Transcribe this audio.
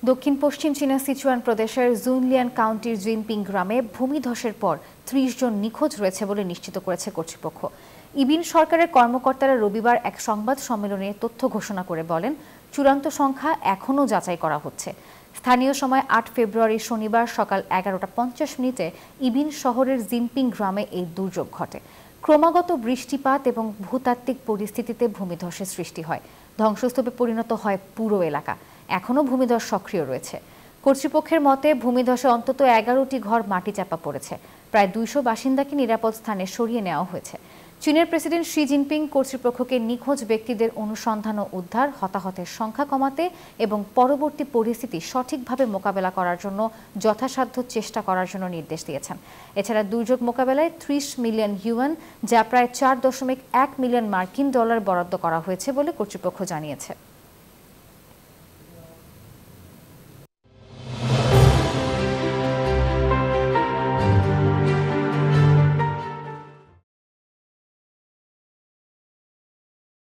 দক্ষিণ পশ্চিম চীনা সিচুয়ান প্রদেশের জুনলিয়ান কাউন্টির জিনপিং গ্রামে ভূমিধসের পর ৩০ জন নিখোঁজ রয়েছে বলে নিশ্চিত করেছে কর্তৃপক্ষ। ইবিন সরকারের কর্মকর্তারা রবিবার এক সংবাদ সম্মেলনে তথ্য ঘোষণা করে বলেন, চূড়ান্ত সংখ্যা এখনও যাচাই করা হচ্ছে। স্থানীয় সময় ৮ ফেব্রুয়ারি শনিবার সকাল ১১:৫০ ইবিন শহরের জিনপিং গ্রামে এই দুর্যোগ ঘটে। ক্রমাগত বৃষ্টিপাত এবং ভূতাত্ত্বিক পরিস্থিতিতে ভূমিধসের সৃষ্টি হয়। ধ্বংসস্তূপে পরিণত হয় পুরো এলাকা। এখনও ভূমিধস সক্রিয় রয়েছে। কর্তৃপক্ষের মতে ভূমিধসে অন্তত ১১টি ঘর মাটি চাপা পড়েছে। প্রায় ২০০ বাসিন্দাকে নিরাপদ স্থানে সরিয়ে নেওয়া হয়েছে। চীনের প্রেসিডেন্ট শি জিনপিং কর্তৃপক্ষকে নিখোঁজ ব্যক্তিদের অনুসন্ধান ও উদ্ধার, হতাহতের সংখ্যা কমাতে এবং পরবর্তী পরিস্থিতি সঠিকভাবে মোকাবেলা করার জন্য যথাসাধ্য চেষ্টা করার জন্য নির্দেশ দিয়েছেন। এছাড়া দুর্যোগ মোকাবেলায় ৩০ মিলিয়ন ইউয়ান, যা প্রায় ৪.১ মিলিয়ন মার্কিন ডলার বরাদ্দ করা হয়েছে বলে কর্তৃপক্ষ জানিয়েছে।